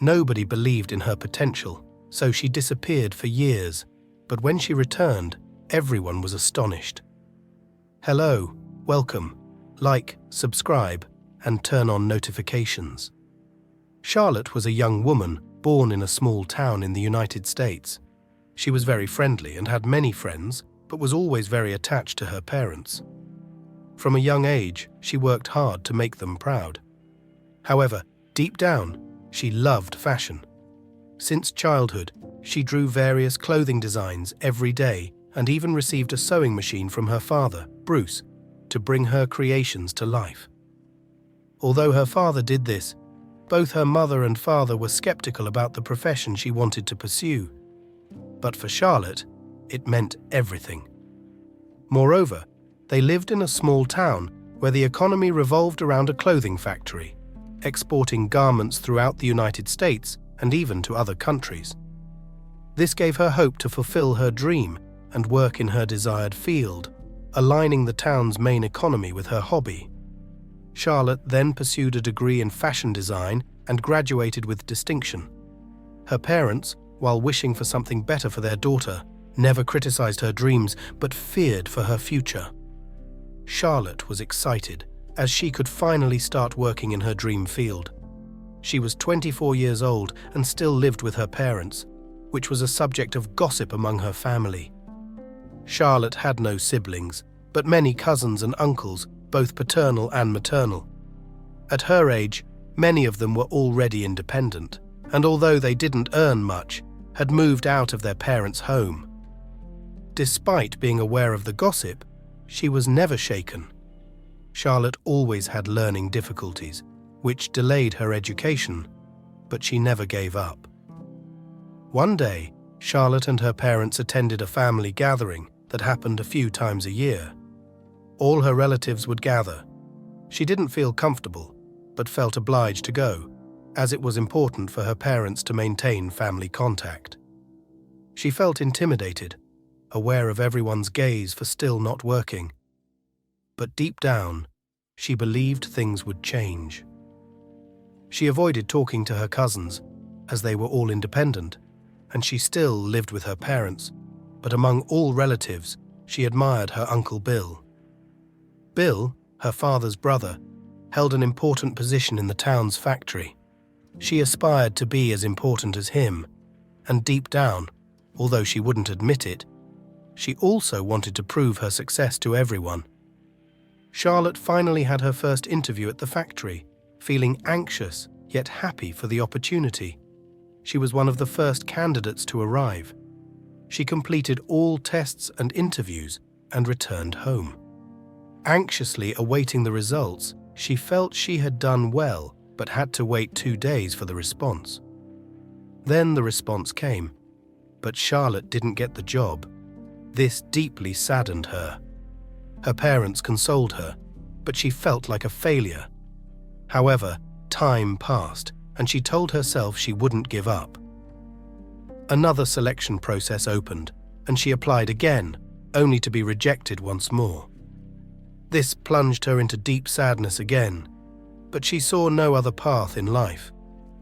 Nobody believed in her potential, so she disappeared for years, but when she returned, everyone was astonished. Hello, welcome, like, subscribe, and turn on notifications. Charlotte was a young woman born in a small town in the United States. She was very friendly and had many friends, but was always very attached to her parents. From a young age, she worked hard to make them proud. However, deep down, she loved fashion. Since childhood, she drew various clothing designs every day and even received a sewing machine from her father, Bruce, to bring her creations to life. Although her father did this, both her mother and father were skeptical about the profession she wanted to pursue. But for Charlotte, it meant everything. Moreover, they lived in a small town where the economy revolved around a clothing factory, exporting garments throughout the United States and even to other countries. This gave her hope to fulfill her dream and work in her desired field, aligning the town's main economy with her hobby. Charlotte then pursued a degree in fashion design and graduated with distinction. Her parents, while wishing for something better for their daughter, never criticized her dreams but feared for her future. Charlotte was excited, as she could finally start working in her dream field. She was 24 years old and still lived with her parents, which was a subject of gossip among her family. Charlotte had no siblings, but many cousins and uncles, both paternal and maternal. At her age, many of them were already independent, and although they didn't earn much, had moved out of their parents' home. Despite being aware of the gossip, she was never shaken. Charlotte always had learning difficulties, which delayed her education, but she never gave up. One day, Charlotte and her parents attended a family gathering that happened a few times a year. All her relatives would gather. She didn't feel comfortable, but felt obliged to go, as it was important for her parents to maintain family contact. She felt intimidated, aware of everyone's gaze for still not working. But deep down, she believed things would change. She avoided talking to her cousins, as they were all independent, and she still lived with her parents, but among all relatives, she admired her Uncle Bill. Bill, her father's brother, held an important position in the town's factory. She aspired to be as important as him, and deep down, although she wouldn't admit it, she also wanted to prove her success to everyone. Charlotte finally had her first interview at the factory, feeling anxious yet happy for the opportunity. She was one of the first candidates to arrive. She completed all tests and interviews and returned home. Anxiously awaiting the results, she felt she had done well but had to wait 2 days for the response. Then the response came, but Charlotte didn't get the job. This deeply saddened her. Her parents consoled her, but she felt like a failure. However, time passed, and she told herself she wouldn't give up. Another selection process opened, and she applied again, only to be rejected once more. This plunged her into deep sadness again, but she saw no other path in life.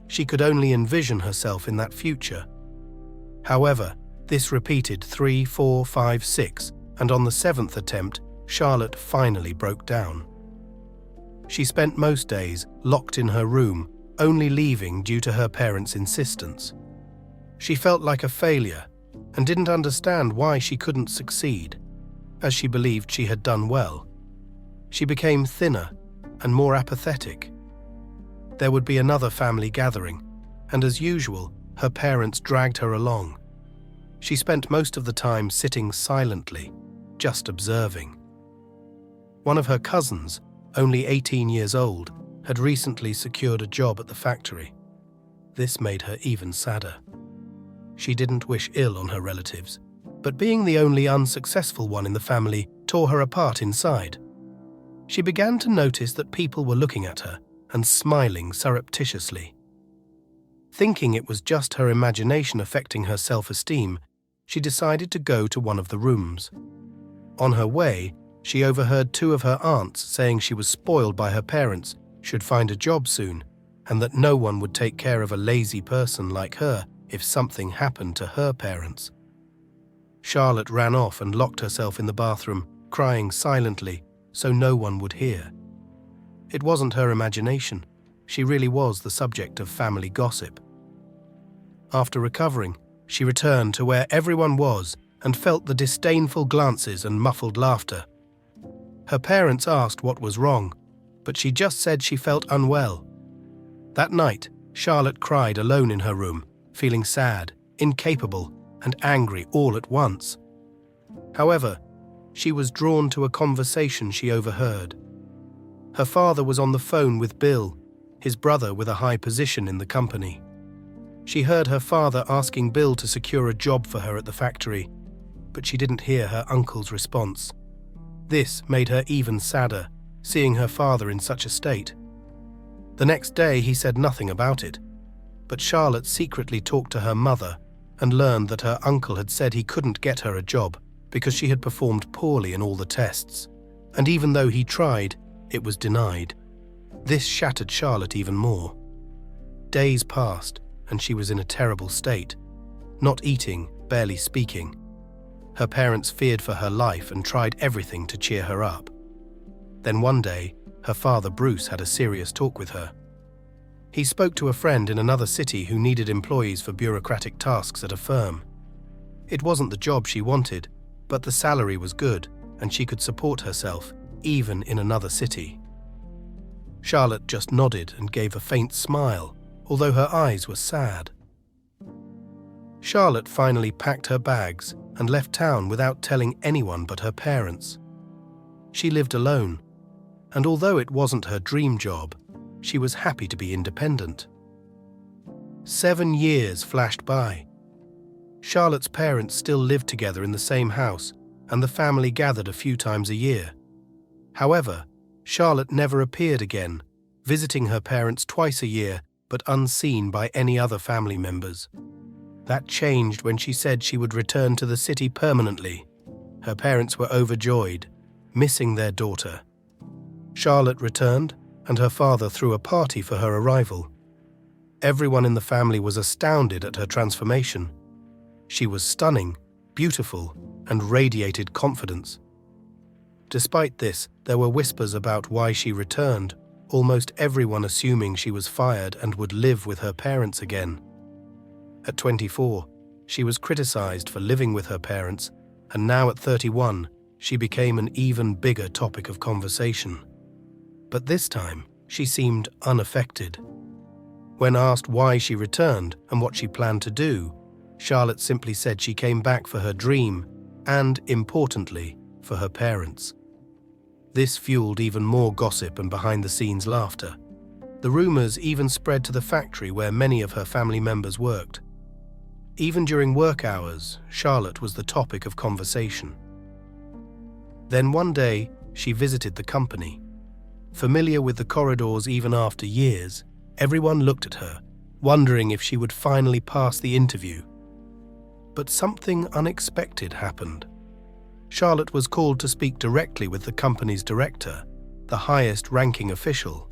She could only envision herself in that future. However, this repeated 3, 4, 5, 6, and on the 7th attempt, Charlotte finally broke down. She spent most days locked in her room, only leaving due to her parents' insistence. She felt like a failure and didn't understand why she couldn't succeed, as she believed she had done well. She became thinner and more apathetic. There would be another family gathering, and as usual, her parents dragged her along. She spent most of the time sitting silently, just observing. One of her cousins, only 18 years old, had recently secured a job at the factory. This made her even sadder. She didn't wish ill on her relatives, but being the only unsuccessful one in the family tore her apart inside. She began to notice that people were looking at her and smiling surreptitiously. Thinking it was just her imagination affecting her self-esteem, she decided to go to one of the rooms. On her way, she overheard 2 of her aunts saying she was spoiled by her parents, should find a job soon, and that no one would take care of a lazy person like her if something happened to her parents. Charlotte ran off and locked herself in the bathroom, crying silently so no one would hear. It wasn't her imagination. She really was the subject of family gossip. After recovering, she returned to where everyone was and felt the disdainful glances and muffled laughter. Her parents asked what was wrong, but she just said she felt unwell. That night, Charlotte cried alone in her room, feeling sad, incapable, and angry all at once. However, she was drawn to a conversation she overheard. Her father was on the phone with Bill, his brother with a high position in the company. She heard her father asking Bill to secure a job for her at the factory, but she didn't hear her uncle's response. This made her even sadder, seeing her father in such a state. The next day he said nothing about it, but Charlotte secretly talked to her mother and learned that her uncle had said he couldn't get her a job because she had performed poorly in all the tests, and even though he tried, it was denied. This shattered Charlotte even more. Days passed, and she was in a terrible state, not eating, barely speaking. Her parents feared for her life and tried everything to cheer her up. Then one day, her father Bruce had a serious talk with her. He spoke to a friend in another city who needed employees for bureaucratic tasks at a firm. It wasn't the job she wanted, but the salary was good, and she could support herself, even in another city. Charlotte just nodded and gave a faint smile, although her eyes were sad. Charlotte finally packed her bags and left town without telling anyone but her parents. She lived alone, and although it wasn't her dream job, she was happy to be independent. 7 years flashed by. Charlotte's parents still lived together in the same house, and the family gathered a few times a year. However, Charlotte never appeared again, visiting her parents twice a year, but unseen by any other family members. That changed when she said she would return to the city permanently. Her parents were overjoyed, missing their daughter. Charlotte returned, and her father threw a party for her arrival. Everyone in the family was astounded at her transformation. She was stunning, beautiful, and radiated confidence. Despite this, there were whispers about why she returned, almost everyone assuming she was fired and would live with her parents again. At 24, she was criticized for living with her parents, and now at 31, she became an even bigger topic of conversation. But this time, she seemed unaffected. When asked why she returned and what she planned to do, Charlotte simply said she came back for her dream and, importantly, for her parents. This fueled even more gossip and behind-the-scenes laughter. The rumors even spread to the factory where many of her family members worked. Even during work hours, Charlotte was the topic of conversation. Then one day, she visited the company. Familiar with the corridors even after years, everyone looked at her, wondering if she would finally pass the interview. But something unexpected happened. Charlotte was called to speak directly with the company's director, the highest-ranking official.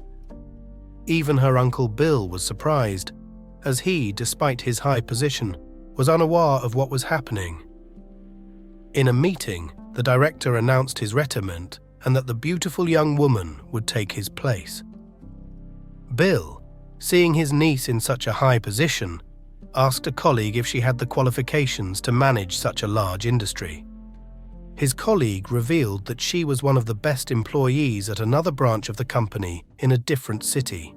Even her uncle Bill was surprised, as he, despite his high position, was unaware of what was happening. In a meeting, the director announced his retirement and that the beautiful young woman would take his place. Bill, seeing his niece in such a high position, asked a colleague if she had the qualifications to manage such a large industry. His colleague revealed that she was one of the best employees at another branch of the company in a different city.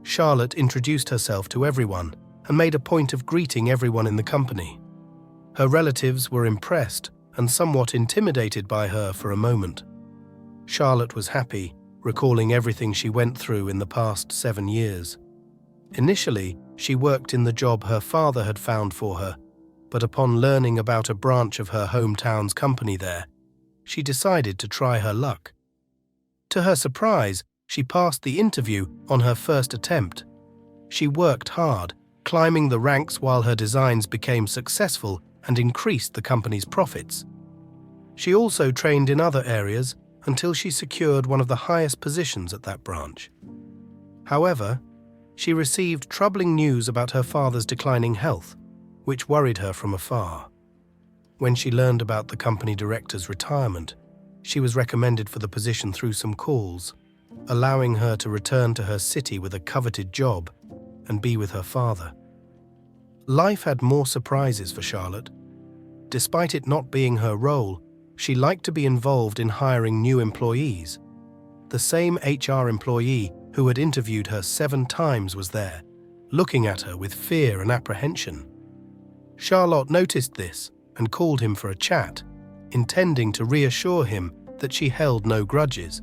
Charlotte introduced herself to everyone and made a point of greeting everyone in the company. Her relatives were impressed and somewhat intimidated by her for a moment. Charlotte was happy, recalling everything she went through in the past 7 years. Initially, she worked in the job her father had found for her, but upon learning about a branch of her hometown's company there, she decided to try her luck. To her surprise, she passed the interview on her first attempt. She worked hard, climbing the ranks while her designs became successful and increased the company's profits. She also trained in other areas until she secured one of the highest positions at that branch. However, she received troubling news about her father's declining health, which worried her from afar. When she learned about the company director's retirement, she was recommended for the position through some calls, allowing her to return to her city with a coveted job and be with her father. Life had more surprises for Charlotte. Despite it not being her role, she liked to be involved in hiring new employees. The same HR employee who had interviewed her 7 times was there, looking at her with fear and apprehension. Charlotte noticed this and called him for a chat, intending to reassure him that she held no grudges.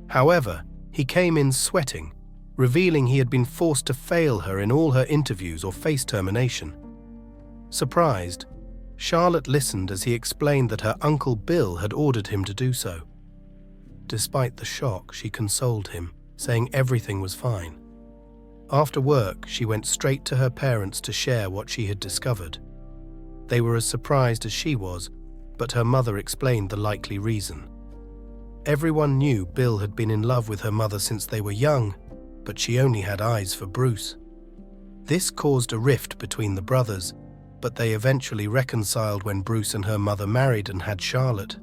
However, he came in sweating, revealing he had been forced to fail her in all her interviews or face termination. Surprised, Charlotte listened as he explained that her uncle Bill had ordered him to do so. Despite the shock, she consoled him, saying everything was fine. After work, she went straight to her parents to share what she had discovered. They were as surprised as she was, but her mother explained the likely reason. Everyone knew Bill had been in love with her mother since they were young, but she only had eyes for Bruce. This caused a rift between the brothers, but they eventually reconciled when Bruce and her mother married and had Charlotte.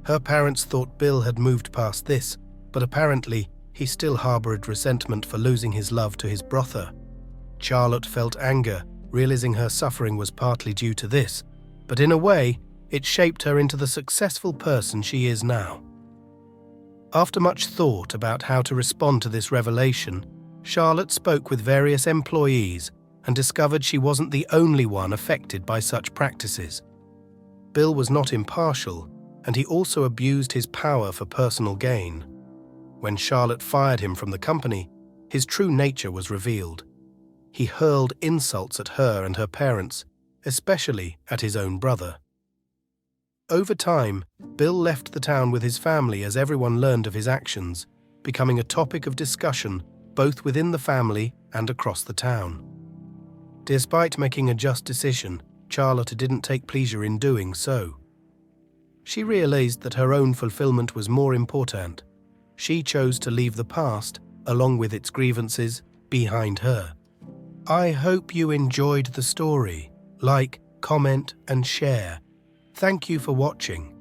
Her parents thought Bill had moved past this, but apparently he still harbored resentment for losing his love to his brother. Charlotte felt anger, realizing her suffering was partly due to this, but in a way, it shaped her into the successful person she is now. After much thought about how to respond to this revelation, Charlotte spoke with various employees and discovered she wasn't the only one affected by such practices. Bill was not impartial, and he also abused his power for personal gain. When Charlotte fired him from the company, his true nature was revealed. He hurled insults at her and her parents, especially at his own brother. Over time, Bill left the town with his family as everyone learned of his actions, becoming a topic of discussion both within the family and across the town. Despite making a just decision, Charlotte didn't take pleasure in doing so. She realized that her own fulfillment was more important. She chose to leave the past, along with its grievances, behind her. I hope you enjoyed the story. Like, comment, and share. Thank you for watching.